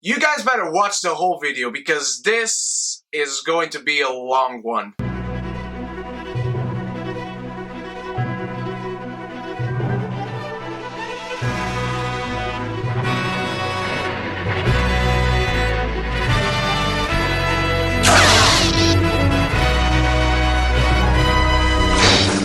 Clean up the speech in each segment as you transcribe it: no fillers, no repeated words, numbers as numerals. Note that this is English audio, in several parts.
You guys better watch the whole video because this is going to be a long one.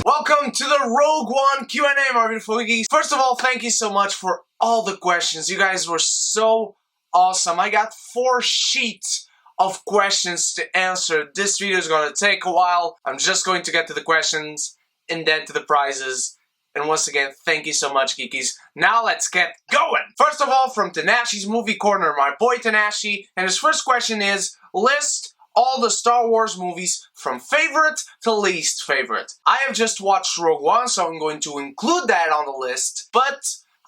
Welcome to the Rogue One Q&A, my beautiful wiggies. First of all, thank you so much for all the questions. You guys were so awesome. I got 4 sheets of questions to answer. This video is going to take a while. I'm just going to get to the questions and then to the prizes. And once again, thank you so much, geekies. Now let's get going. First of all, from Tanashi's Movie Corner, my boy Tanashi. And his first question is, list all the Star Wars movies from favorite to least favorite. I have just watched Rogue One, so I'm going to include that on the list, but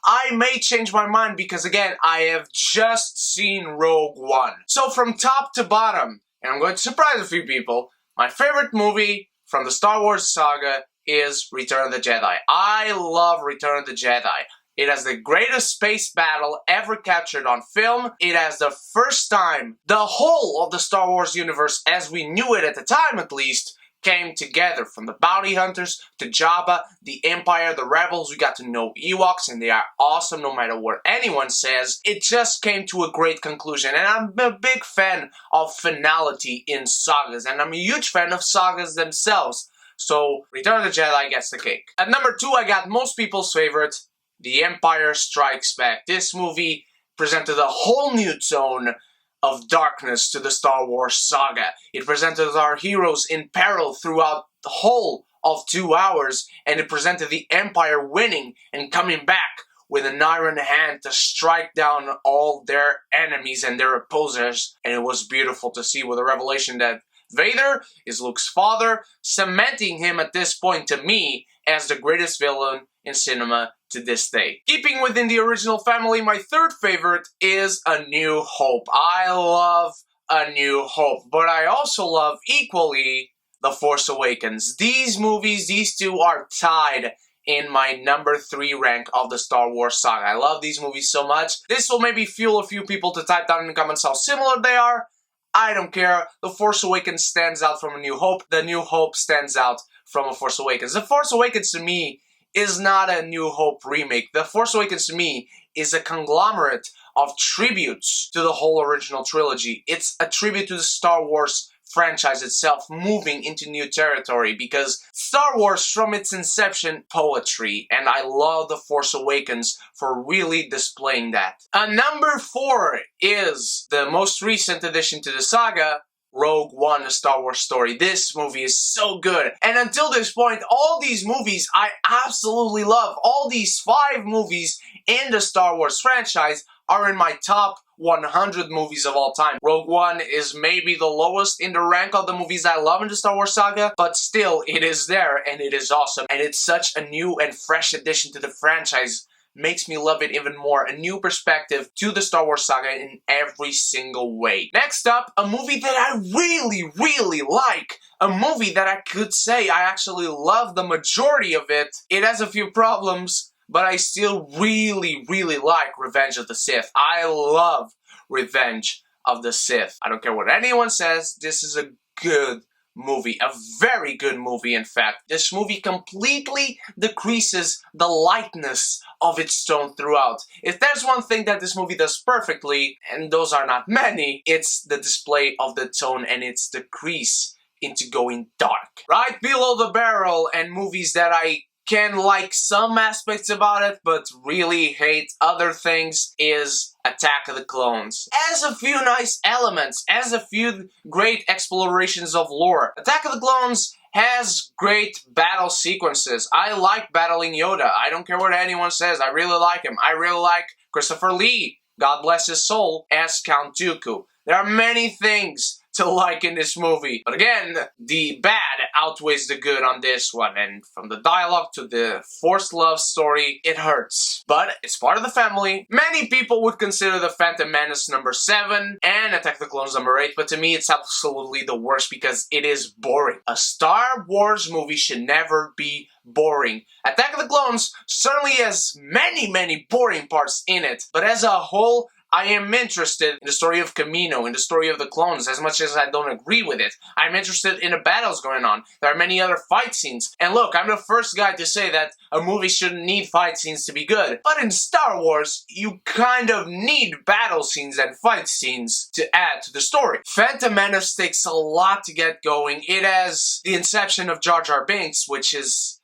I may change my mind because, again, I have just seen Rogue One. So from top to bottom, and I'm going to surprise a few people, my favorite movie from the Star Wars saga is Return of the Jedi. I love Return of the Jedi. It has the greatest space battle ever captured on film. It has the first time the whole of the Star Wars universe, as we knew it at the time at least, came together. From the bounty hunters to Jabba, the Empire, the Rebels. We got to know Ewoks, and they are awesome no matter what anyone says. It just came to a great conclusion, and I'm a big fan of finality in sagas, and I'm a huge fan of sagas themselves. So Return of the Jedi gets the cake. At number 2, I got most people's favorite, The Empire Strikes Back. This movie presented a whole new tone of darkness to the Star Wars saga. It presented our heroes in peril throughout the whole of 2 hours, and it presented the Empire winning and coming back with an iron hand to strike down all their enemies and their opposers. And it was beautiful to see with the revelation that Vader is Luke's father, cementing him at this point to me as the greatest villain in cinema to this day. Keeping within the original family, my third favorite is A New Hope. I love A New Hope, but I also love equally The Force Awakens. These movies, these two are tied in my number 3 rank of the Star Wars saga. I love these movies so much. This will maybe fuel a few people to type down in the comments how similar they are. I don't care. The Force Awakens stands out from A New Hope. The New Hope stands out from A Force Awakens. The Force Awakens to me is not a New Hope remake. The Force Awakens to me is a conglomerate of tributes to the whole original trilogy. It's a tribute to the Star Wars franchise itself moving into new territory, because Star Wars from its inception poetry, and I love The Force Awakens for really displaying that. Number 4 is the most recent addition to the saga, Rogue One, A Star Wars Story. This movie is so good. And until this point, all these movies I absolutely love. All these 5 movies in the Star Wars franchise are in my top 100 movies of all time. Rogue One is maybe the lowest in the rank of the movies I love in the Star Wars saga, but still, it is there and it is awesome. And it's such a new and fresh addition to the franchise. Makes me love it even more. A new perspective to the Star Wars saga in every single way. Next up, a movie that I really like. A movie that I could say I actually love the majority of it. It has a few problems, but I still really like Revenge of the Sith. I love Revenge of the Sith. I don't care what anyone says, this is a good movie. A very good movie, in fact. This movie completely decreases the lightness of its tone throughout. If there's one thing that this movie does perfectly, and those are not many, it's the display of the tone and its decrease into going dark. Right below the barrel, and movies that I can like some aspects about it, but really hate other things, is Attack of the Clones. Has a few nice elements, has a few great explorations of lore. Attack of the Clones has great battle sequences. I like battling Yoda. I don't care what anyone says. I really like him. I really like Christopher Lee, God bless his soul, as Count Dooku. There are many things to like in this movie. But again, the bad outweighs the good on this one, and from the dialogue to the forced love story, it hurts. But it's part of the family. Many people would consider The Phantom Menace number 7 and Attack of the Clones number 8, but to me it's absolutely the worst because it is boring. A Star Wars movie should never be boring. Attack of the Clones certainly has many boring parts in it, but as a whole, I am interested in the story of Camino, in the story of the clones, as much as I don't agree with it. I'm interested in the battles going on. There are many other fight scenes. And look, I'm the first guy to say that a movie shouldn't need fight scenes to be good. But in Star Wars, you kind of need battle scenes and fight scenes to add to the story. Phantom Menace takes a lot to get going. It has the inception of Jar Binks, which is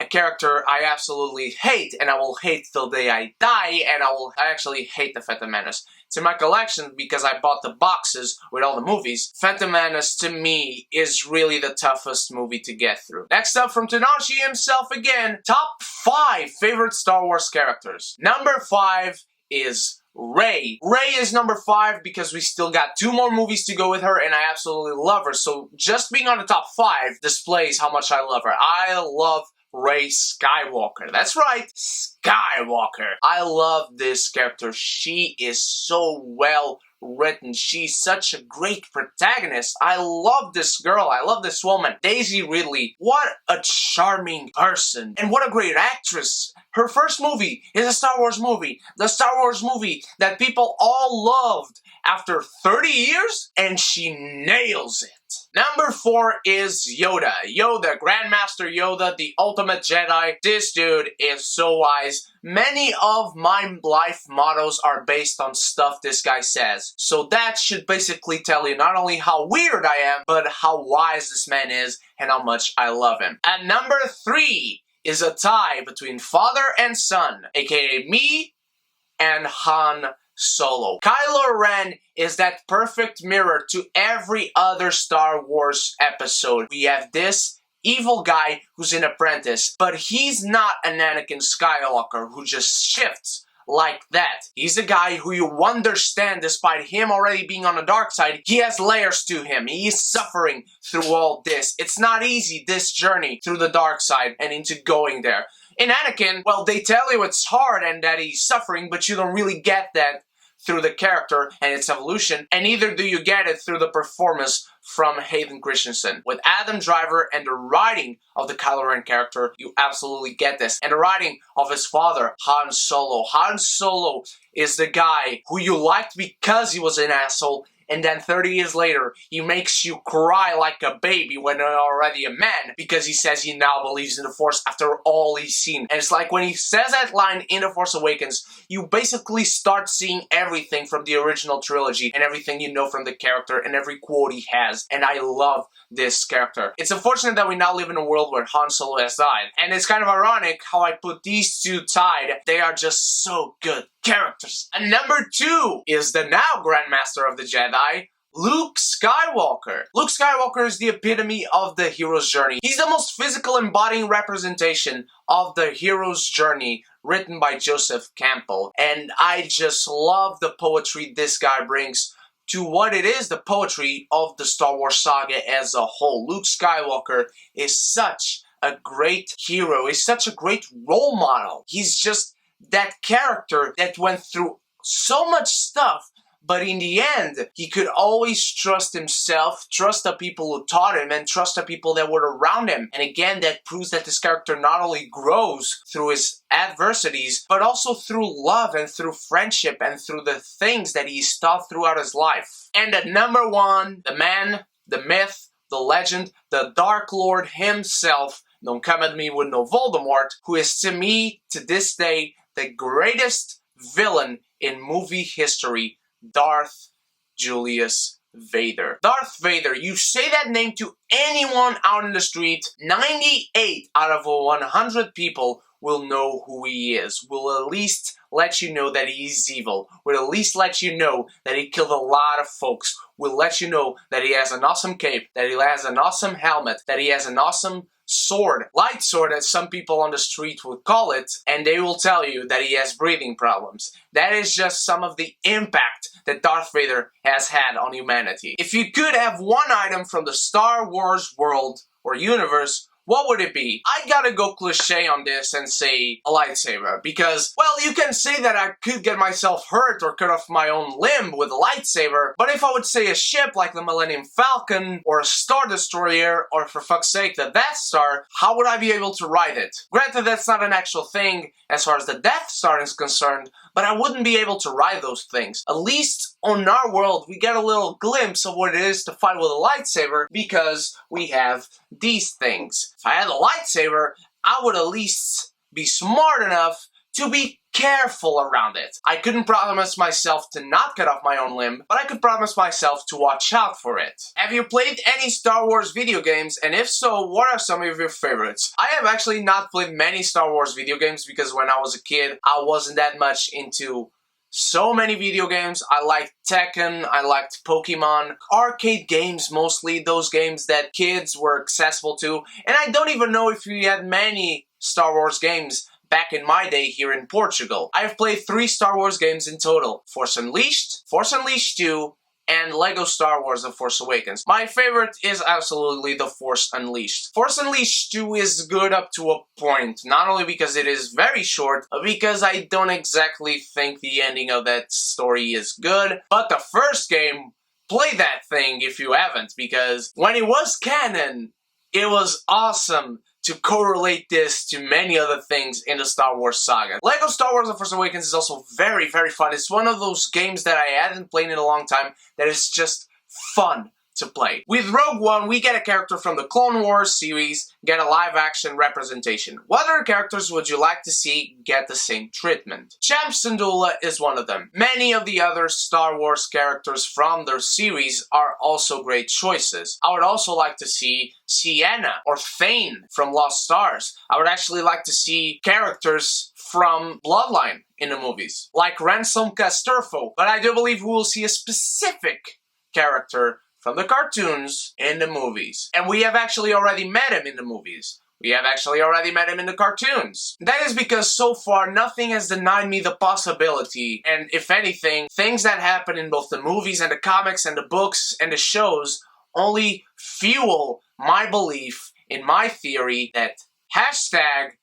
a character I absolutely hate, and I will hate till the day I die, and I actually hate the Phantom Menace. It's in my collection because I bought the boxes with all the movies. Phantom Menace, to me, is really the toughest movie to get through. Next up from Tanashi himself again, top 5 favorite Star Wars characters. Number 5 is Rey. Rey is number 5 because we still got 2 more movies to go with her, and I absolutely love her. So just being on the top 5 displays how much I love her. I love Rey Skywalker. That's right, Skywalker. I love this character. She is so well written. She's such a great protagonist. I love this girl. I love this woman. Daisy Ridley. What a charming person. And what a great actress. Her first movie is a Star Wars movie. The Star Wars movie that people all loved after 30 years, and she nails it. Number 4 is Yoda. Yoda, Grandmaster Yoda, the ultimate Jedi. This dude is so wise. Many of my life mottos are based on stuff this guy says. So that should basically tell you not only how weird I am, but how wise this man is and how much I love him. At number 3 is a tie between father and son, aka me and Han Solo. Kylo Ren is that perfect mirror to every other Star Wars episode. We have this evil guy who's an apprentice, but he's not an Anakin Skywalker who just shifts like that. He's a guy who you understand despite him already being on the dark side. He has layers to him. He's suffering through all this. It's not easy, this journey through the dark side and into going there. In Anakin, well, they tell you it's hard and that he's suffering, but you don't really get that through the character and its evolution, and neither do you get it through the performance from Hayden Christensen. With Adam Driver and the writing of the Kylo Ren character, you absolutely get this. And the writing of his father, Han Solo. Han Solo is the guy who you liked because he was an asshole, and then 30 years later, he makes you cry like a baby when you're already a man because he says he now believes in the Force after all he's seen. And it's like when he says that line in The Force Awakens, you basically start seeing everything from the original trilogy and everything you know from the character and every quote he has. And I love this character. It's unfortunate that we now live in a world where Han Solo has died. And it's kind of ironic how I put these two tied. They are just so good characters. And number 2 is the now Grandmaster of the Jedi, Luke Skywalker. Luke Skywalker is the epitome of the hero's journey. He's the most physical embodying representation of the hero's journey written by Joseph Campbell. And I just love the poetry this guy brings to what it is, the poetry of the Star Wars saga as a whole. Luke Skywalker is such a great hero. He's such a great role model. He's just that character that went through so much stuff, but in the end, he could always trust himself, trust the people who taught him, and trust the people that were around him. And again, that proves that this character not only grows through his adversities, but also through love and through friendship and through the things that he's taught throughout his life. And at number 1, the man, the myth, the legend, the Dark Lord himself, don't come at me with no Voldemort, who is to me, to this day, the greatest villain in movie history, Darth Julius Vader. Darth Vader, you say that name to anyone out in the street, 98 out of 100 people will know who he is, will at least let you know that he's evil, will at least let you know that he killed a lot of folks, will let you know that he has an awesome cape, that he has an awesome helmet, that he has an awesome sword, light sword as some people on the street would call it, and they will tell you that he has breathing problems. That is just some of the impact that Darth Vader has had on humanity. If you could have one item from the Star Wars world or universe, what would it be? I gotta go cliche on this and say a lightsaber, because, well, you can say that I could get myself hurt or cut off my own limb with a lightsaber, but if I would say a ship like the Millennium Falcon, or a Star Destroyer, or for fuck's sake, the Death Star, how would I be able to ride it? Granted, that's not an actual thing as far as the Death Star is concerned, but I wouldn't be able to ride those things. At least on our world, we get a little glimpse of what it is to fight with a lightsaber because we have these things. If I had a lightsaber, I would at least be smart enough to be careful around it. I couldn't promise myself to not cut off my own limb, but I could promise myself to watch out for it. Have you played any Star Wars video games, and if so, what are some of your favorites? I have actually not played many Star Wars video games because when I was a kid, I wasn't that much into so many video games. I liked Tekken, I liked Pokemon, arcade games mostly, those games that kids were accessible to, and I don't even know if we had many Star Wars games back in my day here in Portugal. I've played 3 Star Wars games in total: Force Unleashed, Force Unleashed 2, and Lego Star Wars The Force Awakens. My favorite is absolutely The Force Unleashed. Force Unleashed 2 is good up to a point, not only because it is very short, but because I don't exactly think the ending of that story is good. But the first game, play that thing if you haven't, because when it was canon, it was awesome to correlate this to many other things in the Star Wars saga. Lego Star Wars The Force Awakens is also very, very fun. It's one of those games that I hadn't played in a long time that is just fun to play. With Rogue One, we get a character from the Clone Wars series, get a live-action representation. What other characters would you like to see get the same treatment? Champ Syndulla is one of them. Many of the other Star Wars characters from their series are also great choices. I would also like to see Sienna or Thane from Lost Stars. I would actually like to see characters from Bloodline in the movies, like Ransom Casturfo, but I do believe we will see a specific character from the cartoons in the movies. And we have actually already met him in the movies. We have actually already met him in the cartoons. That is because so far nothing has denied me the possibility, and if anything, things that happen in both the movies and the comics and the books and the shows only fuel my belief in my theory that hashtag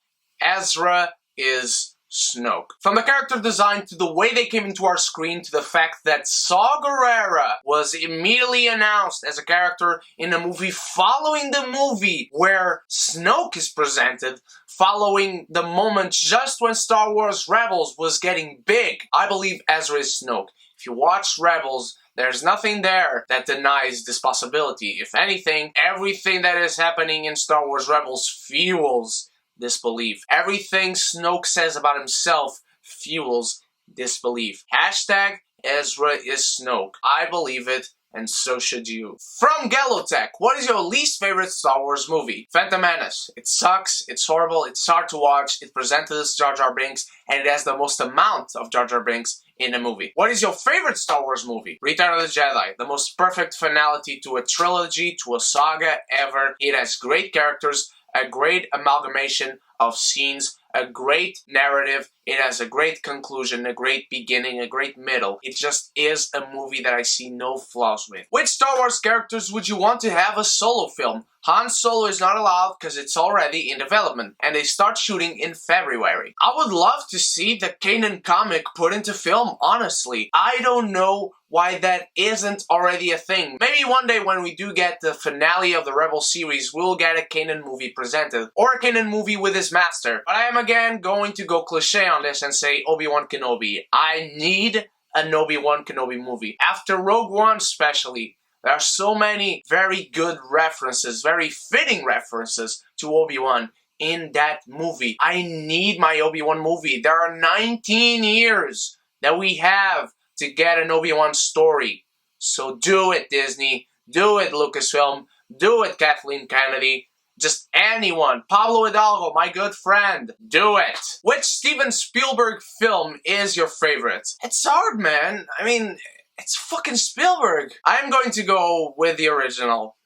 Ezra is Snoke. From the character design to the way they came into our screen to the fact that Saw Gerrera was immediately announced as a character in a movie following the movie where Snoke is presented, following the moment just when Star Wars Rebels was getting big. I believe Ezra is Snoke. If you watch Rebels, there's nothing there that denies this possibility. If anything, everything that is happening in Star Wars Rebels fuels this belief. Everything Snoke says about himself fuels this belief. Hashtag Ezra is Snoke. I believe it, and so should you. From Galotech, what is your least favorite Star Wars movie? Phantom Menace. It sucks, it's horrible, it's hard to watch, it presented as Jar Jar Binks, and it has the most amount of Jar Jar Binks in a movie. What is your favorite Star Wars movie? Return of the Jedi. The most perfect finality to a trilogy, to a saga ever. It has great characters, a great amalgamation of scenes, a great narrative, it has a great conclusion, a great beginning, a great middle. It just is a movie that I see no flaws with. Which Star Wars characters would you want to have a solo film? Han Solo is not allowed because it's already in development, and they start shooting in February. I would love to see the Kanan comic put into film, honestly. I don't know why that isn't already a thing. Maybe one day when we do get the finale of the Rebel series, we'll get a Kanan movie presented, or a Kanan movie with his master. But I am again going to go cliche on this and say Obi-Wan Kenobi. I need an Obi-Wan Kenobi movie. After Rogue One especially, there are so many very good references, very fitting references to Obi-Wan in that movie. I need my Obi-Wan movie. There are 19 years that we have to get an Obi-Wan story. So do it, Disney. Do it, Lucasfilm. Do it, Kathleen Kennedy. Just anyone. Pablo Hidalgo, my good friend. Do it. Which Steven Spielberg film is your favorite? It's hard, man. I mean, it's fucking Spielberg. I'm going to go with the original.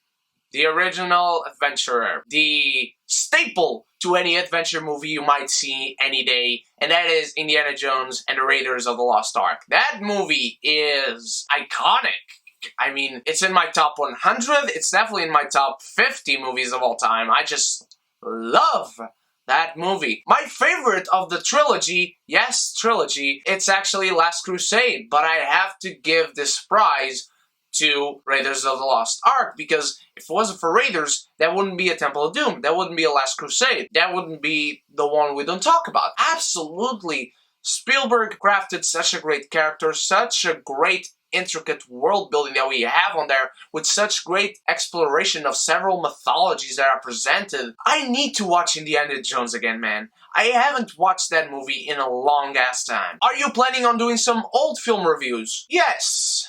The original Adventurer. The staple to any adventure movie you might see any day, and that is Indiana Jones and the Raiders of the Lost Ark. That movie is iconic. I mean, it's in my top 100, it's definitely in my top 50 movies of all time. I just love that movie. My favorite of the trilogy, yes, trilogy, it's actually Last Crusade, but I have to give this prize to Raiders of the Lost Ark, because if it wasn't for Raiders, that wouldn't be a Temple of Doom, that wouldn't be a Last Crusade, that wouldn't be the one we don't talk about. Absolutely, Spielberg crafted such a great character, such a great intricate world building that we have on there, with such great exploration of several mythologies that are presented. I need to watch Indiana Jones again, man. I haven't watched that movie in a long ass time. Are you planning on doing some old film reviews? Yes,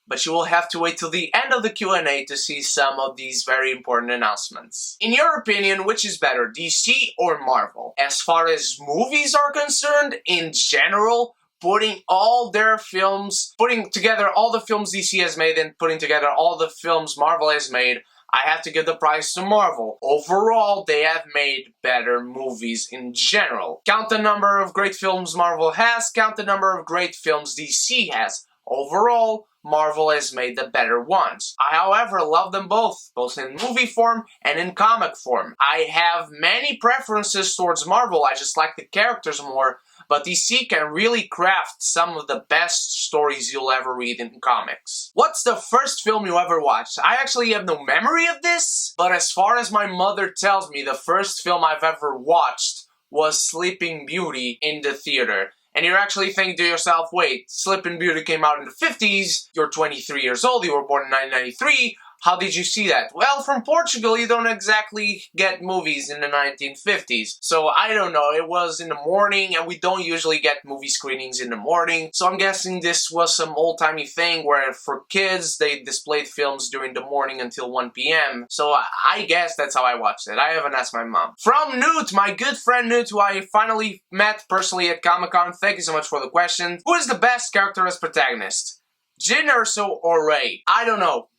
but you will have to wait till the end of the Q&A to see some of these very important announcements. In your opinion, which is better, DC or Marvel? As far as movies are concerned, in general, putting all their films, putting together all the films DC has made and putting together all the films Marvel has made, I have to give the prize to Marvel. Overall, they have made better movies in general. Count the number of great films Marvel has, count the number of great films DC has. Overall, Marvel has made the better ones. I, however, love them both in movie form and in comic form. I have many preferences towards Marvel, I just like the characters more, but DC can really craft some of the best stories you'll ever read in comics. What's the first film you ever watched? I actually have no memory of this, but as far as my mother tells me, the first film I've ever watched was Sleeping Beauty in the theater. And you're actually thinking to yourself, wait, Sleeping Beauty came out in the 50s, you're 23 years old, you were born in 1993, how did you see that? Well, from Portugal, you don't exactly get movies in the 1950s. So, I don't know, it was in the morning, and we don't usually get movie screenings in the morning. So, I'm guessing this was some old-timey thing where for kids, they displayed films during the morning until 1 p.m. So, I guess that's how I watched it. I haven't asked my mom. From Newt, my good friend Newt, who I finally met personally at Comic-Con. Thank you so much for the question. Who is the best character as protagonist? Jyn Erso or Rey? I don't know.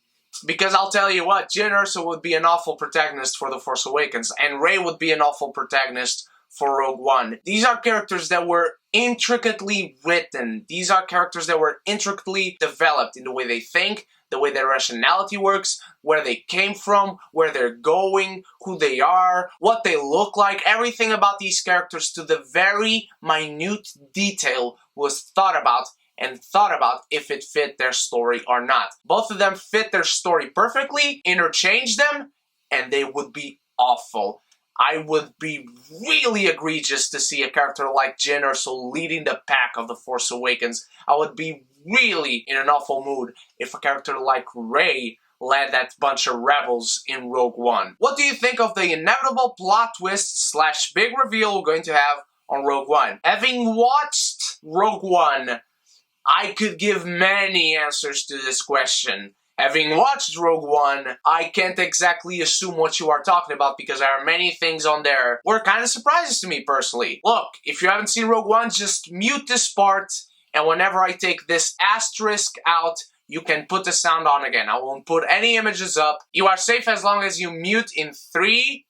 Because I'll tell you what, Jyn Erso would be an awful protagonist for The Force Awakens, and Rey would be an awful protagonist for Rogue One. These are characters that were intricately written. These are characters that were intricately developed in the way they think, the way their rationality works, where they came from, where they're going, who they are, what they look like. Everything about these characters to the very minute detail was thought about if it fit their story or not. Both of them fit their story perfectly, interchange them, and they would be awful. I would be really egregious to see a character like Jyn Erso leading the pack of The Force Awakens. I would be really in an awful mood if a character like Rey led that bunch of rebels in Rogue One. What do you think of the inevitable plot twist / big reveal we're going to have on Rogue One? Having watched Rogue One, I could give many answers to this question. Having watched Rogue One, I can't exactly assume what you are talking about because there are many things on there were kind of surprises to me personally. Look, if you haven't seen Rogue One, just mute this part, and whenever I take this asterisk out, you can put the sound on again. I won't put any images up. You are safe as long as you mute in 3,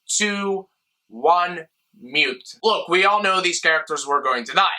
2, 1, mute. Look, we all know these characters were going to die.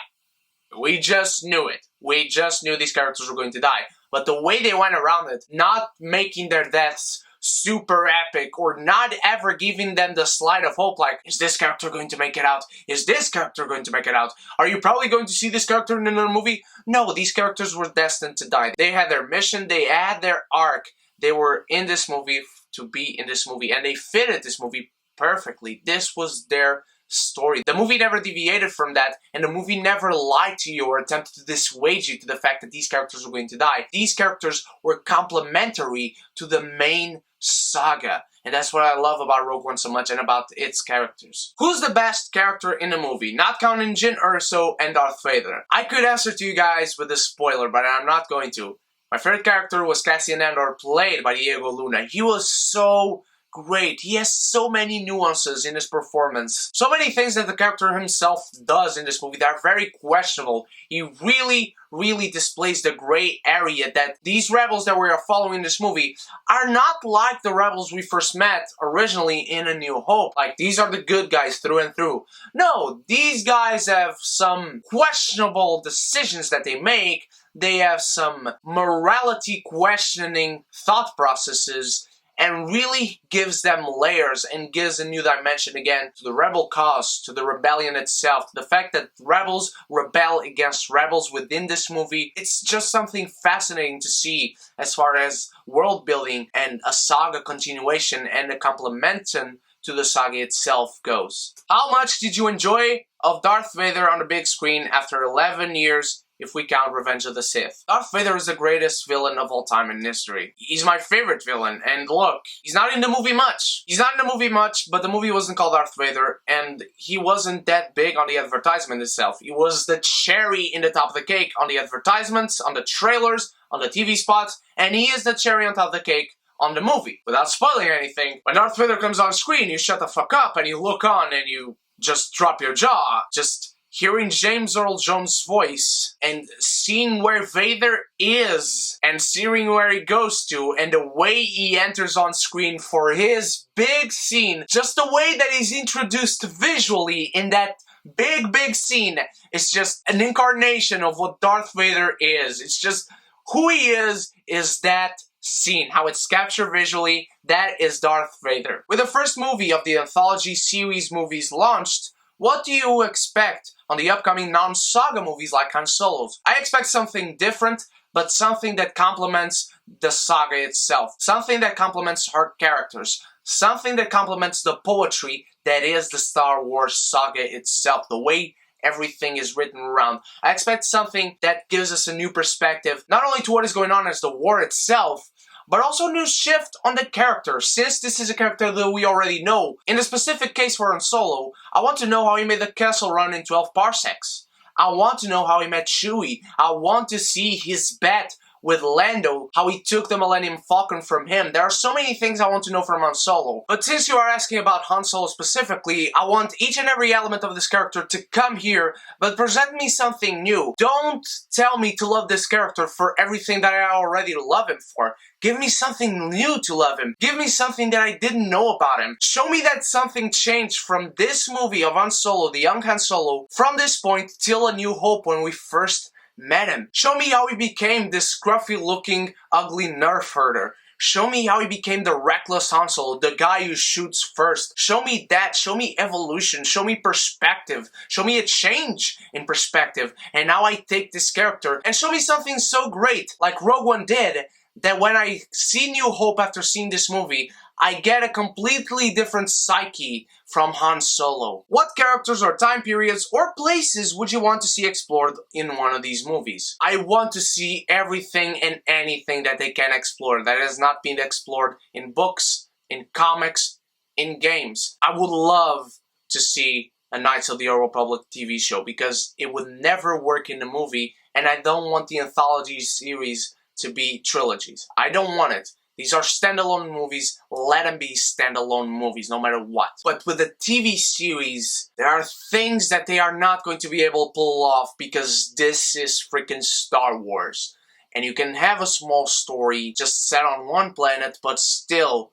We just knew it. We just knew these characters were going to die. But the way they went around it, not making their deaths super epic or not ever giving them the slight of hope like, is this character going to make it out? Is this character going to make it out? Are you probably going to see this character in another movie? No, these characters were destined to die. They had their mission, they had their arc. They were in this movie to be in this movie, and they fitted this movie perfectly. This was their story. The movie never deviated from that, and the movie never lied to you or attempted to dissuade you to the fact that these characters were going to die. These characters were complementary to the main saga, and that's what I love about Rogue One so much and about its characters. Who's the best character in the movie? Not counting Jyn Erso and Darth Vader. I could answer to you guys with a spoiler, but I'm not going to. My favorite character was Cassian Andor, played by Diego Luna. He was so great. He has so many nuances in his performance. So many things that the character himself does in this movie that are very questionable. He really displays the gray area that these rebels that we are following in this movie are not like the rebels we first met originally in A New Hope. Like, these are the good guys through and through. No, these guys have some questionable decisions that they make. They have some morality questioning thought processes. and really gives them layers and gives a new dimension again to the rebel cause, to the rebellion itself, to the fact that rebels rebel against rebels within this movie. It's just something fascinating to see as far as world building and a saga continuation and a complementation to the saga itself goes. How much did you enjoy of Darth Vader on the big screen after 11 years, if we count Revenge of the Sith? Darth Vader is the greatest villain of all time in history. He's my favorite villain, and look, he's not in the movie much. He's not in the movie much, but the movie wasn't called Darth Vader, and he wasn't that big on the advertisement itself. He was the cherry in the top of the cake on the advertisements, on the trailers, on the TV spots, and he is the cherry on top of the cake on the movie. Without spoiling anything, when Darth Vader comes on screen, you shut the fuck up and you look on and you just drop your jaw. Just hearing James Earl Jones' voice and seeing where Vader is and seeing where he goes to and the way he enters on screen for his big scene, just the way that he's introduced visually in that big scene is just an incarnation of what Darth Vader is. It's just who he is that scene, how it's captured visually, that is Darth Vader. With the first movie of the anthology series movies launched, what do you expect on the upcoming non-saga movies like Han Solo's? I expect something different, but something that complements the saga itself. Something that complements her characters. Something that complements the poetry that is the Star Wars saga itself. The way everything is written around. I expect something that gives us a new perspective, not only to what is going on as the war itself, but also a new shift on the character, since this is a character that we already know. In the specific case for Han Solo, I want to know how he made the castle run in 12 parsecs. I want to know how he met Chewie. I want to see his bet with Lando, how he took the Millennium Falcon from him. There are so many things I want to know from Han Solo. But since you are asking about Han Solo specifically, I want each and every element of this character to come here, but present me something new. Don't tell me to love this character for everything that I already love him for. Give me something new to love him. Give me something that I didn't know about him. Show me that something changed from this movie of Han Solo, the young Han Solo, from this point till A New Hope when we first met him. Show me how he became this scruffy looking, ugly nerf herder. Show me how he became the reckless Han Solo, the guy who shoots first. Show me that. Show me evolution. Show me perspective. Show me a change in perspective. And now I take this character and show me something so great, like Rogue One did, that when I see New Hope after seeing this movie, I get a completely different psyche from Han Solo. What characters or time periods or places would you want to see explored in one of these movies? I want to see everything and anything that they can explore that has not been explored in books, in comics, in games. I would love to see a Knights of the Old Republic TV show because it would never work in the movie, and I don't want the anthology series to be trilogies. I don't want it. These are standalone movies. Let them be standalone movies, no matter what. But with the TV series, there are things that they are not going to be able to pull off because this is freaking Star Wars. And you can have a small story just set on one planet, but still,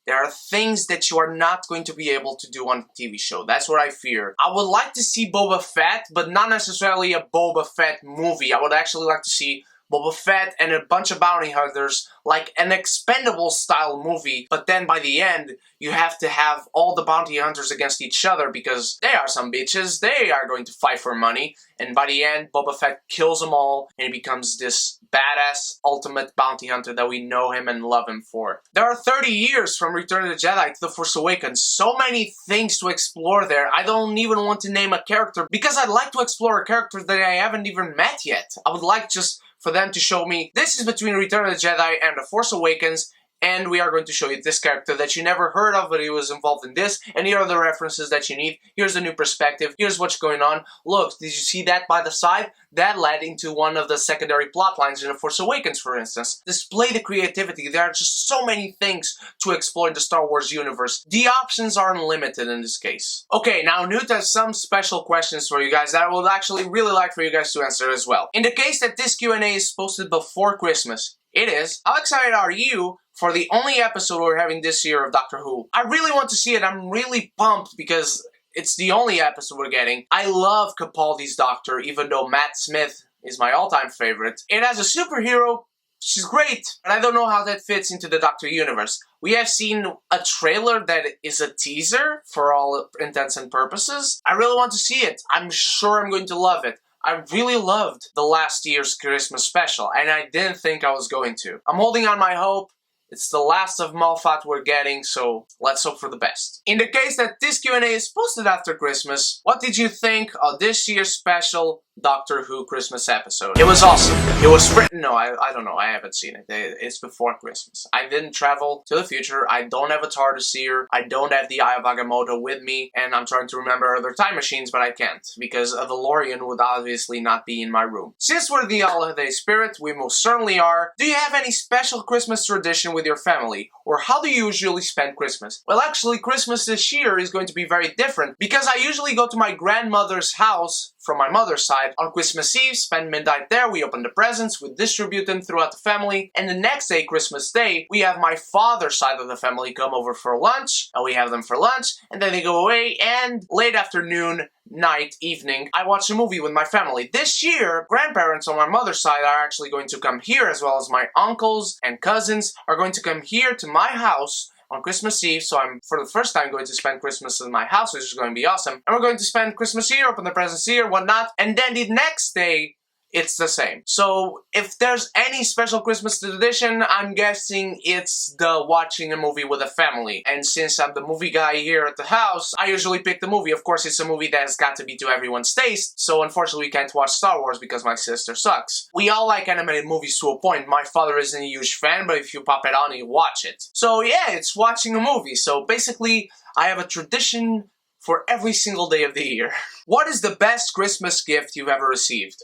there are things that you are not going to be able to do on a TV show. That's what I fear. I would like to see Boba Fett, but not necessarily a Boba Fett movie. I would actually like to see Boba Fett and a bunch of bounty hunters, like an Expendable style movie, but then by the end, you have to have all the bounty hunters against each other because they are some bitches, they are going to fight for money, and by the end, Boba Fett kills them all, and he becomes this badass, ultimate bounty hunter that we know him and love him for. There are 30 years from Return of the Jedi to The Force Awakens, so many things to explore there. I don't even want to name a character, because I'd like to explore a character that I haven't even met yet. I would like just for them to show me, this is between Return of the Jedi and The Force Awakens, and we are going to show you this character that you never heard of, but he was involved in this, and here are the references that you need, here's the new perspective, here's what's going on. Look, did you see that by the side? That led into one of the secondary plot lines in The Force Awakens, for instance. Display the creativity. There are just so many things to explore in the Star Wars universe. The options are unlimited in this case. Okay, now Newt has some special questions for you guys that I would actually really like for you guys to answer as well. In the case that this Q&A is posted before Christmas, it is, how excited are you for the only episode we're having this year of Doctor Who? I really want to see it. I'm really pumped because it's the only episode we're getting. I love Capaldi's Doctor, even though Matt Smith is my all-time favorite. It has a superhero She's great, but I don't know how that fits into the Doctor universe. We have seen a trailer that is a teaser for all intents and purposes. I really want to see it. I'm sure I'm going to love it. I really loved the last year's Christmas special, and I didn't think I was going to. I'm holding on my hope. It's the last of Moffat we're getting, so let's hope for the best. In the case that this Q&A is posted after Christmas, what did you think of this year's special Doctor Who Christmas episode? It was awesome. It was written. No, I don't know. I haven't seen it. It's before Christmas. I didn't travel to the future. I don't have a TAR to see her. I don't have the Eye of Agamotto with me, and I'm trying to remember other time machines, but I can't, because a DeLorean would obviously not be in my room. Since we're the holiday spirit, we most certainly are. Do you have any special Christmas tradition with your family? Or how do you usually spend Christmas? Well, actually, Christmas this year is going to be very different, because I usually go to my grandmother's house from my mother's side on Christmas Eve, spend midnight there, we open the presents, we distribute them throughout the family, and the next day, Christmas Day, we have my father's side of the family come over for lunch, and we have them for lunch, and then they go away, and late afternoon, night, evening, I watch a movie with my family. This year, grandparents on my mother's side are actually going to come here, as well as my uncles and cousins are going to come here to my house on Christmas Eve, so I'm, for the first time, going to spend Christmas in my house, which is going to be awesome. And we're going to spend Christmas here, open the presents here, whatnot, and then the next day, it's the same. So, if there's any special Christmas tradition, I'm guessing it's the watching a movie with a family. And since I'm the movie guy here at the house, I usually pick the movie. Of course, it's a movie that's got to be to everyone's taste, so unfortunately we can't watch Star Wars because my sister sucks. We all like animated movies to a point. My father isn't a huge fan, but if you pop it on, he'll watch it. So yeah, it's watching a movie. So basically, I have a tradition for every single day of the year. What is the best Christmas gift you've ever received?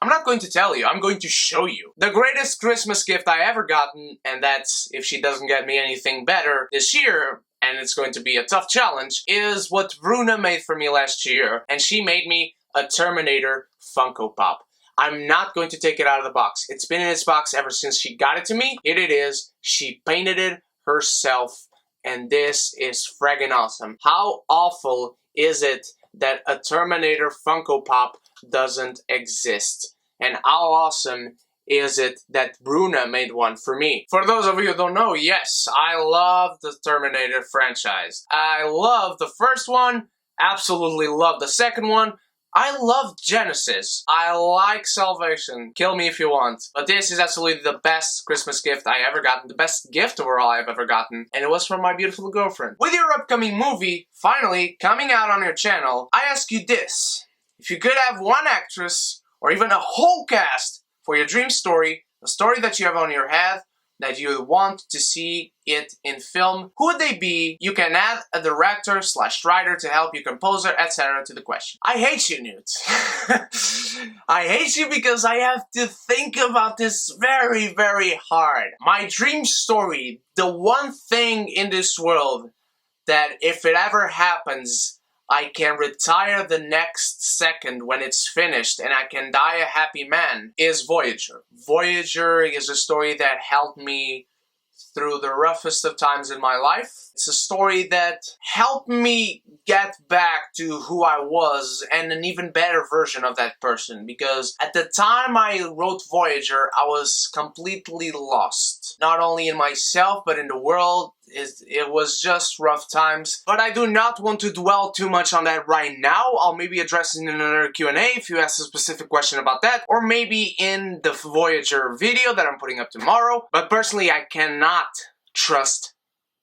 I'm not going to tell you, I'm going to show you. The greatest Christmas gift I ever gotten, and that's if she doesn't get me anything better this year, and it's going to be a tough challenge, is what Bruna made for me last year, and she made me a Terminator Funko Pop. I'm not going to take it out of the box. It's been in its box ever since she got it to me. Here it is. She painted it herself, and this is friggin' awesome. How awful is it that a Terminator Funko Pop doesn't exist? And how awesome is it that Bruna made one for me? For those of you who don't know, yes, I love the Terminator franchise. I love the first one, absolutely love the second one. I love Genesis. I like Salvation. Kill me if you want. But this is absolutely the best Christmas gift I ever gotten. The best gift overall I've ever gotten. And it was from my beautiful girlfriend. With your upcoming movie, finally, coming out on your channel, I ask you this. If you could have one actress, or even a whole cast, for your dream story, a story that you have on your head, that you want to see it in film, who would they be? You can add a director/writer to help you, composer, etc. to the question. I hate you, Newt. I hate you because I have to think about this very, very hard. My dream story, the one thing in this world that if it ever happens, I can retire the next second when it's finished and I can die a happy man, is Voyager. Voyager is a story that helped me through the roughest of times in my life. It's a story that helped me get back to who I was and an even better version of that person, because at the time I wrote Voyager, I was completely lost. Not only in myself, but in the world. It was just rough times, but I do not want to dwell too much on that right now. I'll maybe address it in another Q&A if you ask a specific question about that, or maybe in the Voyager video that I'm putting up tomorrow. But personally, I cannot trust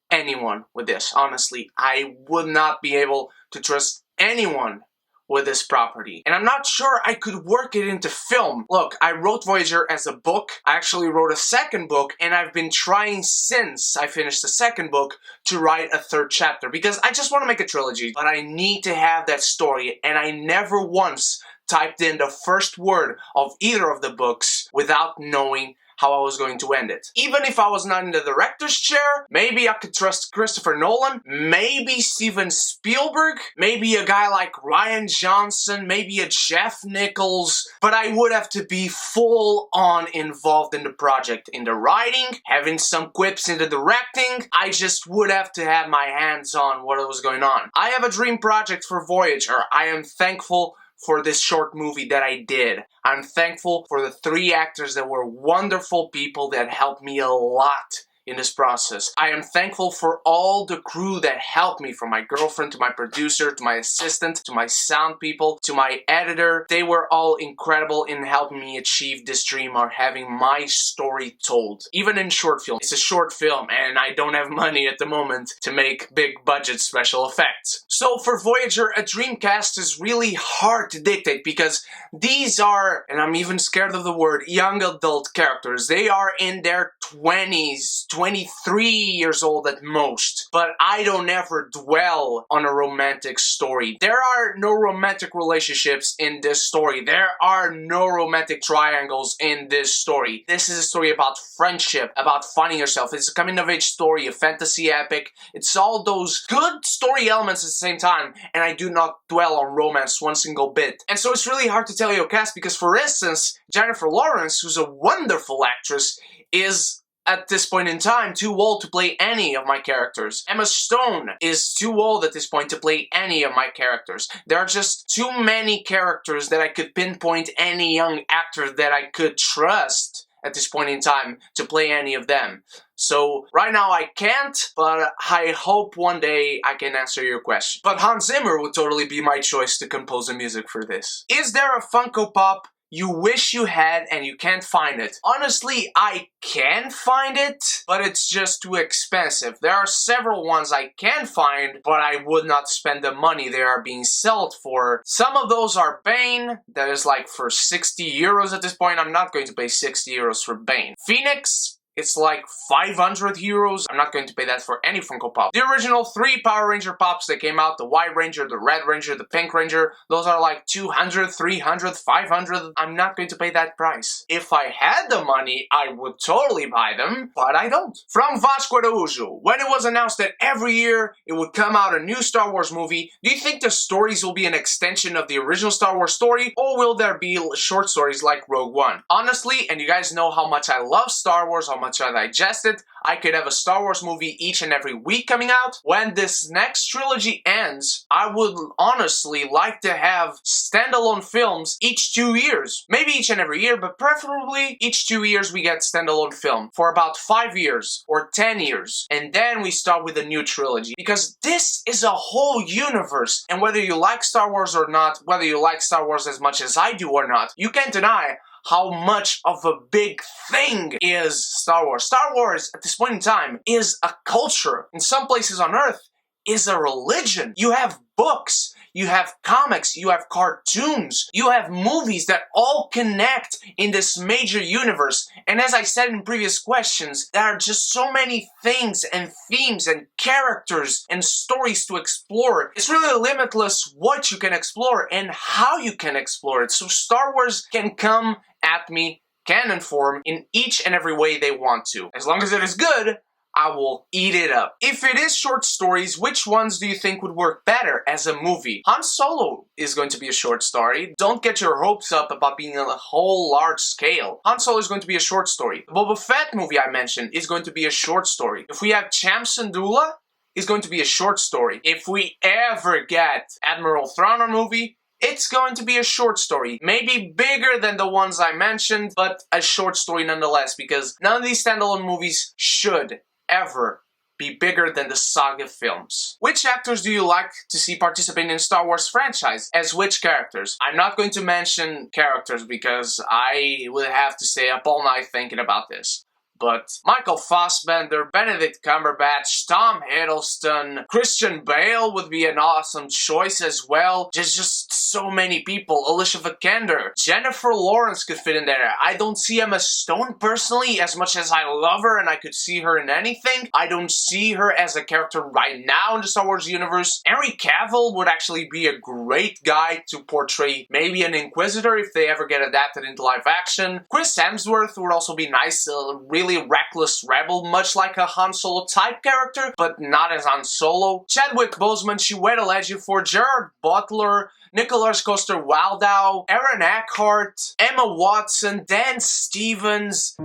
anyone with this. Honestly, I would not be able to trust anyone with this property. And I'm not sure I could work it into film. Look, I wrote Voyager as a book. I actually wrote a second book, and I've been trying since I finished the second book to write a third chapter, because I just want to make a trilogy, but I need to have that story, and I never once typed in the first word of either of the books without knowing how I was going to end it. Even if I was not in the director's chair, maybe I could trust Christopher Nolan, maybe Steven Spielberg, maybe a guy like Rian Johnson, maybe a Jeff Nichols, but I would have to be full on involved in the project, in the writing, having some quips in the directing. I just would have to have my hands on what was going on. I have a dream project for Voyager. I am thankful for this short movie that I did. I'm thankful for the 3 actors that were wonderful people that helped me a lot in this process. I am thankful for all the crew that helped me, from my girlfriend to my producer to my assistant to my sound people to my editor. They were all incredible in helping me achieve this dream of having my story told. Even in short film. It's a short film and I don't have money at the moment to make big budget special effects. So for Voyager, a dream cast is really hard to dictate because these are, and I'm even scared of the word, young adult characters. They are in their 20s, 23 years old at most, but I don't ever dwell on a romantic story. There are no romantic relationships in this story. There are no romantic triangles in this story. This is a story about friendship, about finding yourself. It's a coming-of-age story, a fantasy epic. It's all those good story elements at the same time, and I do not dwell on romance one single bit. And so it's really hard to tell you a cast because, for instance, Jennifer Lawrence, who's a wonderful actress, is at this point in time too old to play any of my characters. Emma Stone is too old at this point to play any of my characters. There are just too many characters that I could pinpoint any young actor that I could trust at this point in time to play any of them. So right now I can't, but I hope one day I can answer your question. But Hans Zimmer would totally be my choice to compose the music for this. Is there a Funko Pop you wish you had and you can't find it? Honestly, I can find it, but it's just too expensive. There are several ones I can find, but I would not spend the money they are being sold for. Some of those are Bane, that is like for 60 euros at this point. I'm not going to pay 60 euros for Bane. Phoenix, it's like 500 euros. I'm not going to pay that for any Funko Pop. The original 3 Power Ranger Pops that came out, the White Ranger, the Red Ranger, the Pink Ranger, those are like 200, 300, 500. I'm not going to pay that price. If I had the money, I would totally buy them, but I don't. From Vasco Araújo, when it was announced that every year it would come out a new Star Wars movie, do you think the stories will be an extension of the original Star Wars story, or will there be short stories like Rogue One? Honestly, and you guys know how much I love Star Wars, how much I digest it, I could have a Star Wars movie each and every week coming out. When this next trilogy ends, I would honestly like to have standalone films each 2 years. Maybe each and every year, but preferably each 2 years we get standalone film for about 5 years or 10 years. And then we start with a new trilogy. Because this is a whole universe. And whether you like Star Wars or not, whether you like Star Wars as much as I do or not, you can't deny how much of a big thing is Star Wars. Star Wars, at this point in time, is a culture. In some places on Earth, is a religion. You have books, you have comics, you have cartoons, you have movies that all connect in this major universe. And as I said in previous questions, there are just so many things and themes and characters and stories to explore. It's really limitless what you can explore and how you can explore it. So Star Wars can come at me, canon form, in each and every way they want to. As long as it is good, I will eat it up. If it is short stories, which ones do you think would work better as a movie? Han Solo is going to be a short story. Don't get your hopes up about being on a whole large scale. Han Solo is going to be a short story. The Boba Fett movie I mentioned is going to be a short story. If we have Cham Syndulla, is going to be a short story. If we ever get Admiral Thrawn movie, it's going to be a short story. Maybe bigger than the ones I mentioned, but a short story nonetheless, because none of these standalone movies should ever be bigger than the saga films. Which actors do you like to see participating in Star Wars franchise? As which characters? I'm not going to mention characters because I would have to stay up all night thinking about this. But Michael Fassbender, Benedict Cumberbatch, Tom Hiddleston, Christian Bale would be an awesome choice as well. There's just so many people. Alicia Vikander, Jennifer Lawrence could fit in there. I don't see Emma Stone personally, as much as I love her and I could see her in anything. I don't see her as a character right now in the Star Wars universe. Henry Cavill would actually be a great guy to portray maybe an Inquisitor if they ever get adapted into live action. Chris Hemsworth would also be nice, really reckless rebel, much like a Han Solo type character, but not as Han Solo. Chadwick Boseman, Chiwetel Ejiofor, Gerard Butler, Nicholas Coster-Waldau, Aaron Eckhart, Emma Watson, Dan Stevens.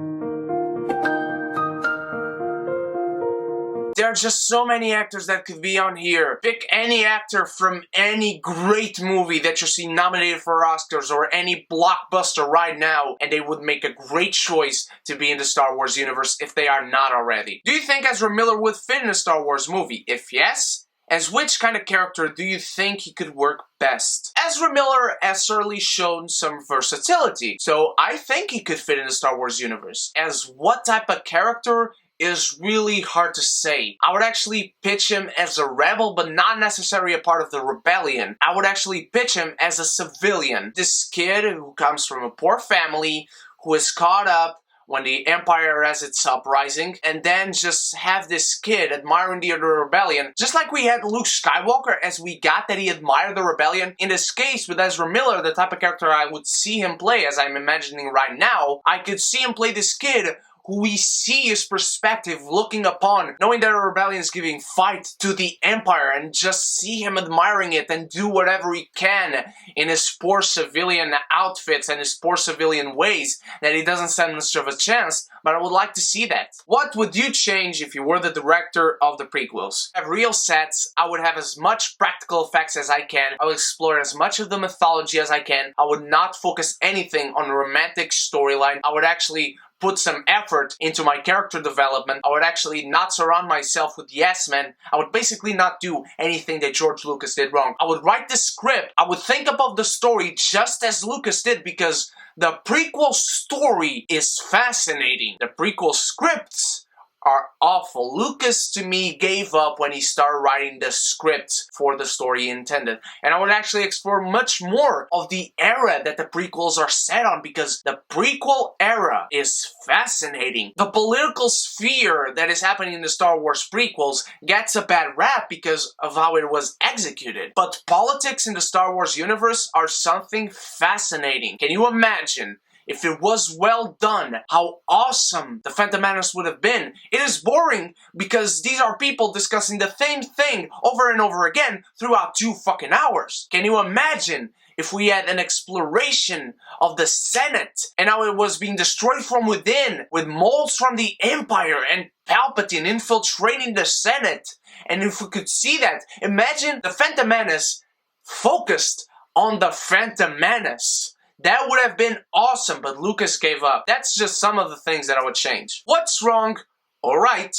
There are just so many actors that could be on here. Pick any actor from any great movie that you see nominated for Oscars or any blockbuster right now, and they would make a great choice to be in the Star Wars universe if they are not already. Do you think Ezra Miller would fit in a Star Wars movie? If yes, as which kind of character do you think he could work best? Ezra Miller has certainly shown some versatility, so I think he could fit in the Star Wars universe. As what type of character is really hard to say. I would actually pitch him as a rebel, but not necessarily a part of the rebellion. I would actually pitch him as a civilian. This kid who comes from a poor family, who is caught up when the Empire has its uprising, and then just have this kid admiring the rebellion. Just like we had Luke Skywalker, as we got that he admired the rebellion. In this case, with Ezra Miller, the type of character I would see him play, as I'm imagining right now, I could see him play this kid who we see his perspective looking upon, knowing that a rebellion is giving fight to the Empire, and just see him admiring it and do whatever he can in his poor civilian outfits and his poor civilian ways that he doesn't stand much of a chance, but I would like to see that. What would you change if you were the director of the prequels? I have real sets, I would have as much practical effects as I can, I would explore as much of the mythology as I can, I would not focus anything on a romantic storyline, I would actually put some effort into my character development. I would actually not surround myself with yes men. I would basically not do anything that George Lucas did wrong. I would write the script. I would think about the story just as Lucas did, because the prequel story is fascinating. The prequel scripts are awful. Lucas, to me, gave up when he started writing the script for the story he intended. And I would actually explore much more of the era that the prequels are set on, because the prequel era is fascinating. The political sphere that is happening in the Star Wars prequels gets a bad rap because of how it was executed. But politics in the Star Wars universe are something fascinating. Can you imagine if it was well done, how awesome The Phantom Menace would have been? It is boring because these are people discussing the same thing over and over again throughout 2 fucking hours. Can you imagine if we had an exploration of the Senate and how it was being destroyed from within, with moles from the Empire and Palpatine infiltrating the Senate? And if we could see that, imagine The Phantom Menace focused on the Phantom Menace. That would have been awesome, but Lucas gave up. That's just some of the things that I would change. What's wrong, or right,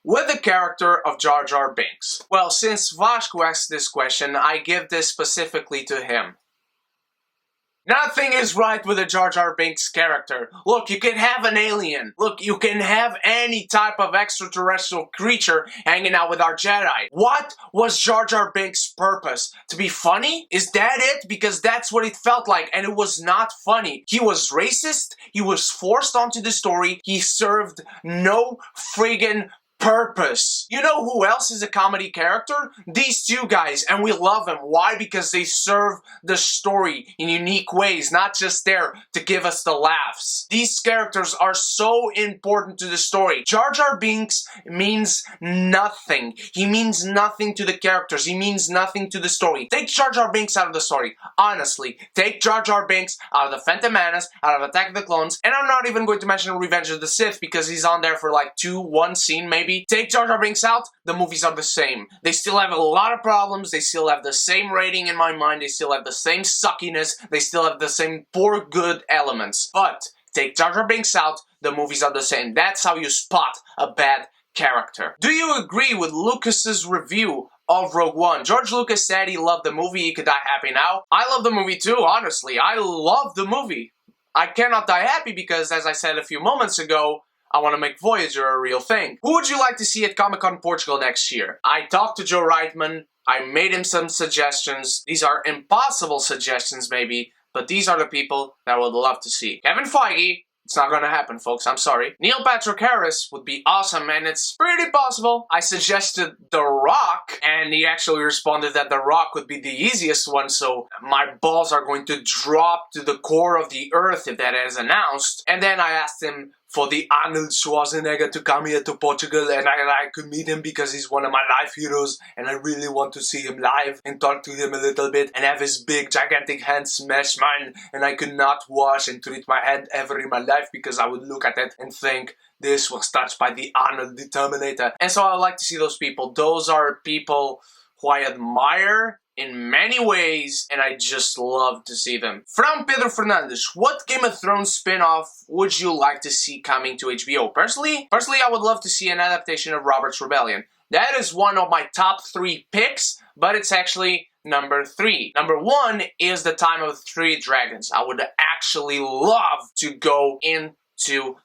with the character of Jar Binks? Well, since Vasco asked this question, I give this specifically to him. Nothing is right with the Jar Binks character. Look, you can have an alien. Look, you can have any type of extraterrestrial creature hanging out with our Jedi. What was Jar Binks' purpose? To be funny? Is that it? Because that's what it felt like, and it was not funny. He was racist, he was forced onto the story, he served no friggin' purpose. You know who else is a comedy character? These 2 guys, and we love them. Why? Because they serve the story in unique ways, not just there to give us the laughs. These characters are so important to the story. Jar Binks means nothing. He means nothing to the characters. He means nothing to the story. Take Jar Binks out of the story. Honestly, take Jar Binks out of the Phantom Menace, out of Attack of the Clones, and I'm not even going to mention Revenge of the Sith because he's on there for like 1 scene maybe. Take Jar Binks out, the movies are the same. They still have a lot of problems, they still have the same rating in my mind, they still have the same suckiness, they still have the same poor good elements. But take Jar Binks out, the movies are the same. That's how you spot a bad character. Do you agree with Lucas's review of Rogue One? George Lucas said he loved the movie, he could die happy now. I love the movie too, honestly. I love the movie. I cannot die happy because, as I said a few moments ago, I want to make Voyager a real thing. Who would you like to see at Con Portugal next year? I talked to Joe Reitman, I made him some suggestions. These are impossible suggestions maybe, but these are the people that I would love to see. Kevin Feige, it's not gonna happen, folks, I'm sorry. Neil Patrick Harris would be awesome, and it's pretty possible. I suggested The Rock, and he actually responded that The Rock would be the easiest one, so my balls are going to drop to the core of the earth if that is announced. And then I asked him for the Arnold Schwarzenegger to come here to Portugal, and I could meet him because he's one of my life heroes, and I really want to see him live and talk to him a little bit and have his big gigantic hand smash mine, and I could not wash and treat my hand ever in my life because I would look at it and think, this was touched by the Arnold the Terminator. And so I would like to see those people. Those are people who I admire in many ways, and I just love to see them. From Pedro Fernandes, what Game of Thrones spin-off would you like to see coming to HBO? Personally, I would love to see an adaptation of Robert's Rebellion. That is one of my top 3 picks, but it's actually number 3. Number 1 is The Time of the Three Dragons. I would actually love to go into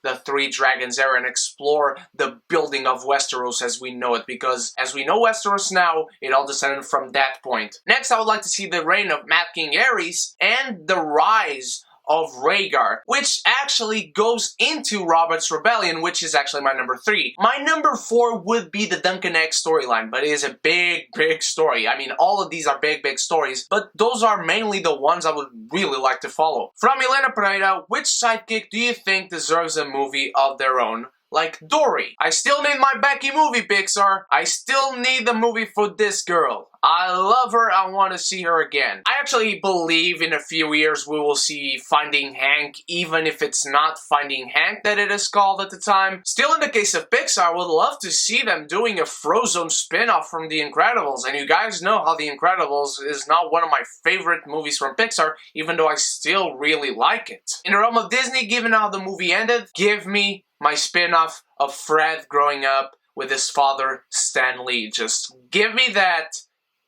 the Three Dragons era and explore the building of Westeros as we know it, because as we know Westeros now, it all descended from that point. Next, I would like to see the reign of Mad King Aerys and the rise of Rhaegar, which actually goes into Robert's Rebellion, which is actually my number 3. My number 4 would be the Duncan Egg storyline, but it is a big story. I mean, all of these are big stories, but those are mainly the ones I would really like to follow. From Elena Pereira, which sidekick do you think deserves a movie of their own? Like Dory. I still need my Becky movie, Pixar. I still need the movie for this girl. I love her, I want to see her again. I actually believe in a few years we will see Finding Hank, even if it's not Finding Hank that it is called at the time. Still, in the case of Pixar, I would love to see them doing a Frozen spin-off from The Incredibles, and you guys know how The Incredibles is not one of my favorite movies from Pixar, even though I still really like it. In the realm of Disney, given how the movie ended, give me my spin-off of Fred growing up with his father, Stan Lee. Just give me that,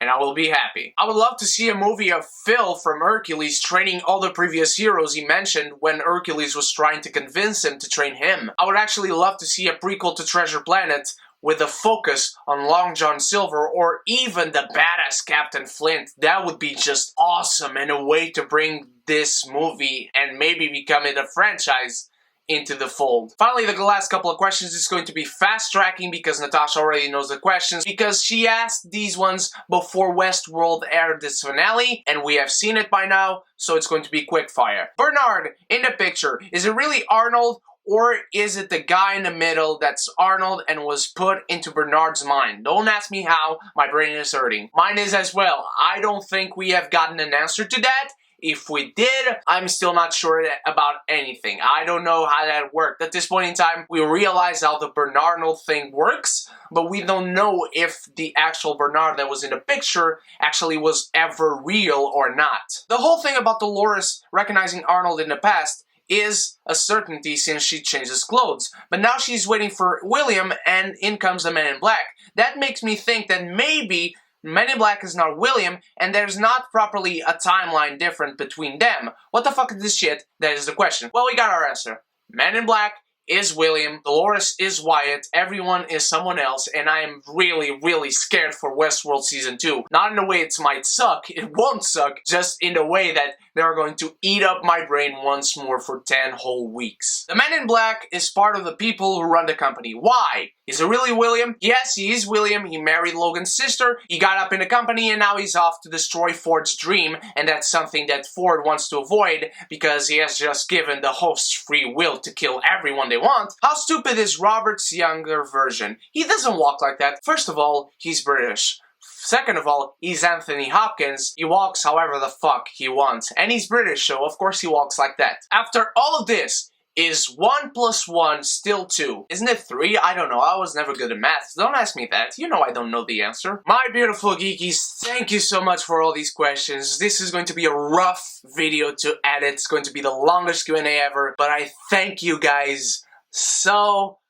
and I will be happy. I would love to see a movie of Phil from Hercules training all the previous heroes he mentioned when Hercules was trying to convince him to train him. I would actually love to see a prequel to Treasure Planet with a focus on Long John Silver or even the badass Captain Flint. That would be just awesome, and a way to bring this movie and maybe become it a franchise into the fold. Finally, the last couple of questions is going to be fast tracking because Natasha already knows the questions, because she asked these ones before Westworld aired its finale, and we have seen it by now, so it's going to be quick fire. Bernard, in the picture, is it really Arnold, or is it the guy in the middle that's Arnold and was put into Bernard's mind? Don't ask me how, my brain is hurting. Mine is as well. I don't think we have gotten an answer to that. If we did, I'm still not sure about anything. I don't know how that worked. At this point in time, we realize how the Bernard thing works, but we don't know if the actual Bernard that was in the picture actually was ever real or not. The whole thing about Dolores recognizing Arnold in the past is a certainty since she changes clothes. But now she's waiting for William, and in comes the Man in Black. That makes me think that maybe Men in Black is not William, and there's not properly a timeline different between them. What the fuck is this shit? That is the question. Well, we got our answer. Men in Black is William, Dolores is Wyatt, everyone is someone else, and I am really scared for Westworld Season 2. Not in the way it might suck, it won't suck, just in the way that they're going to eat up my brain once more for 10 whole weeks. The Man in Black is part of the people who run the company. Why? Is it really William? Yes, he is William. He married Logan's sister, he got up in the company, and now he's off to destroy Ford's dream, and that's something that Ford wants to avoid because he has just given the hosts free will to kill everyone they want. How stupid is Robert's younger version? He doesn't walk like that. First of all, he's British. Second of all, he's Anthony Hopkins. He walks however the fuck he wants. And he's British, so of course he walks like that. After all of this, is 1 + 1 still 2? Isn't it 3? I don't know. I was never good at math. Don't ask me that. You know I don't know the answer. My beautiful geekies, thank you so much for all these questions. This is going to be a rough video to edit. It's going to be the longest Q&A ever. But I thank you guys so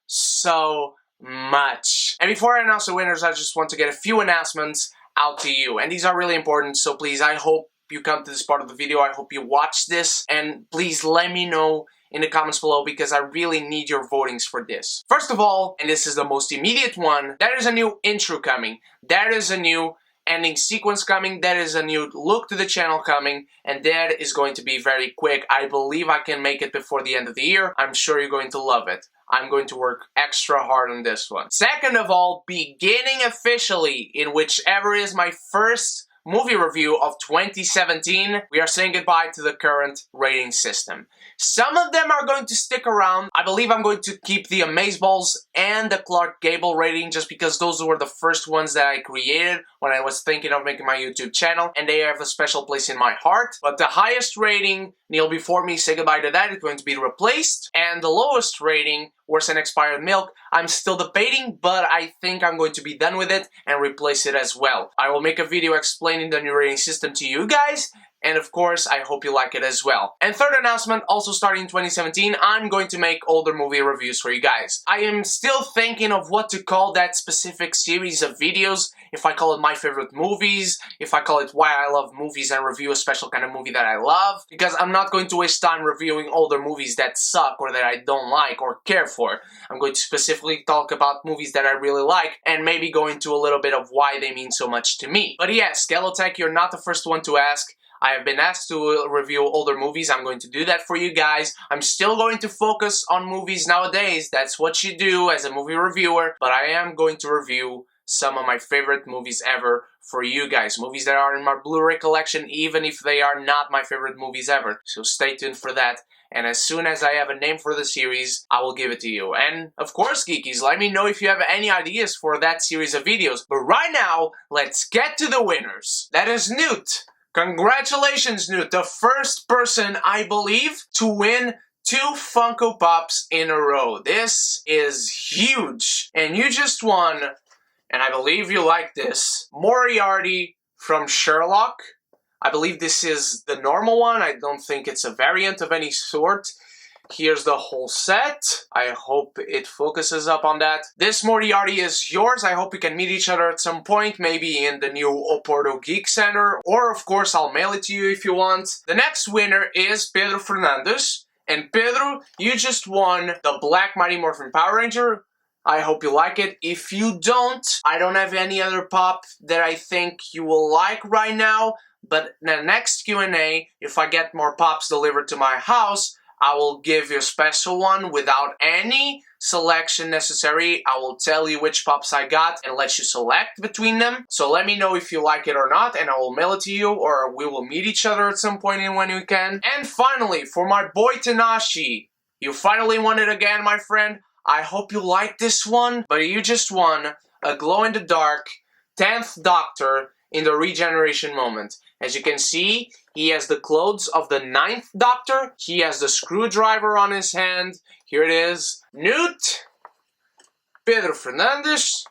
much. And before I announce the winners, I just want to get a few announcements out to you. And these are really important, so please, I hope you come to this part of the video. I hope you watch this. And please let me know in the comments below because I really need your votings for this. First of all, and this is the most immediate one, there is a new intro coming. There is a new ending sequence coming, there is a new look to the channel coming, and that is going to be very quick. I believe I can make it before the end of the year. I'm sure you're going to love it. I'm going to work extra hard on this one. Second of all, beginning officially in whichever is my first movie review of 2017, we are saying goodbye to the current rating system. Some of them are going to stick around. I believe I'm going to keep the Amazeballs and the Clark Gable rating just because those were the first ones that I created when I was thinking of making my YouTube channel, and they have a special place in my heart. But the highest rating, Kneel Before Me, say goodbye to that, is going to be replaced. And the lowest rating, Worse Than Expired Milk, I'm still debating, but I think I'm going to be done with it and replace it as well. I will make a video explaining the new rating system to you guys, and of course, I hope you like it as well. And third announcement, also starting in 2017, I'm going to make older movie reviews for you guys. I am still thinking of what to call that specific series of videos. If I call it My Favorite Movies, if I call it Why I Love Movies and review a special kind of movie that I love. Because I'm not going to waste time reviewing older movies that suck or that I don't like or care for. I'm going to specifically talk about movies that I really like and maybe go into a little bit of why they mean so much to me. But yes, Skelotech, you're not the first one to ask. I have been asked to review older movies. I'm going to do that for you guys. I'm still going to focus on movies nowadays. That's what you do as a movie reviewer. But I am going to review some of my favorite movies ever for you guys. Movies that are in my Blu-ray collection, even if they are not my favorite movies ever. So stay tuned for that. And as soon as I have a name for the series, I will give it to you. And of course, geekies, let me know if you have any ideas for that series of videos. But right now, let's get to the winners. That is Newt. Congratulations, Newt, the first person, I believe, to win 2 Funko Pops in a row. This is huge. And you just won, and I believe you like this, Moriarty from Sherlock. I believe this is the normal one. I don't think it's a variant of any sort. Here's the whole set. I hope it focuses up on that. This Moriarty is yours. I hope we can meet each other at some point, maybe in the new Oporto Geek Center, or of course I'll mail it to you if you want. The next winner is Pedro Fernandes. And Pedro, you just won the Black Mighty Morphin Power Ranger. I hope you like it. If you don't, I don't have any other pop that I think you will like right now, but the next Q&A, if I get more pops delivered to my house, I will give you a special one without any selection necessary. I will tell you which pops I got and let you select between them. So let me know if you like it or not, and I will mail it to you, or we will meet each other at some point when we can. And finally, for my boy Tanashi, you finally won it again, my friend. I hope you like this one, but you just won a glow-in-the-dark 10th Doctor in the regeneration moment. As you can see, he has the clothes of the 9th Doctor. He has the screwdriver on his hand. Here it is. Newt, Pedro Fernandes,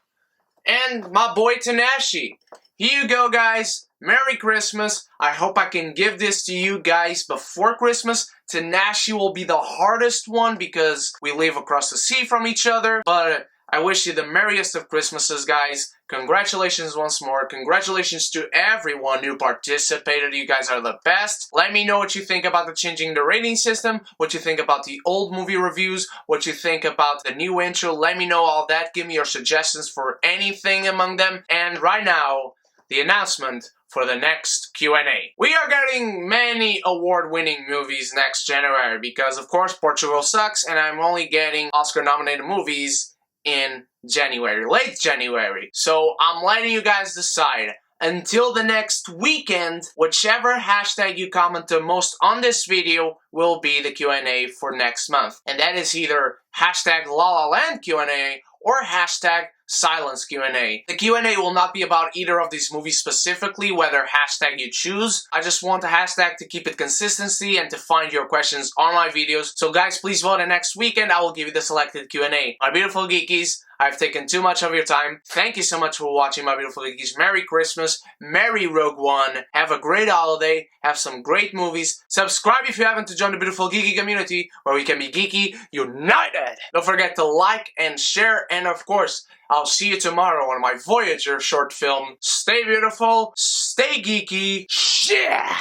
and my boy Tanashi. Here you go, guys. Merry Christmas. I hope I can give this to you guys before Christmas. Tanashi will be the hardest one because we live across the sea from each other. But I wish you the merriest of Christmases, guys. Congratulations once more. Congratulations to everyone who participated. You guys are the best. Let me know what you think about the changing the rating system, what you think about the old movie reviews, what you think about the new intro. Let me know all that. Give me your suggestions for anything among them. And right now, the announcement for the next Q&A. We are getting many award-winning movies next January because, of course, Portugal sucks, and I'm only getting Oscar-nominated movies in January, late January. So I'm letting you guys decide. Until the next weekend, whichever hashtag you comment the most on this video will be the Q&A for next month. And that is either hashtag La La Land Q&A or hashtag Silence Q&A. The Q&A will not be about either of these movies specifically, whether hashtag you choose. I just want a hashtag to keep it consistency and to find your questions on my videos. So guys, please vote, and next weekend I will give you the selected Q&A. My beautiful geekies, I've taken too much of your time. Thank you so much for watching, my beautiful geekies. Merry Christmas, Merry Rogue One, have a great holiday, have some great movies. Subscribe if you haven't to join the beautiful geeky community where we can be geeky united. Don't forget to like and share, and of course, I'll see you tomorrow on my Voyager short film. Stay beautiful, stay geeky, yeah!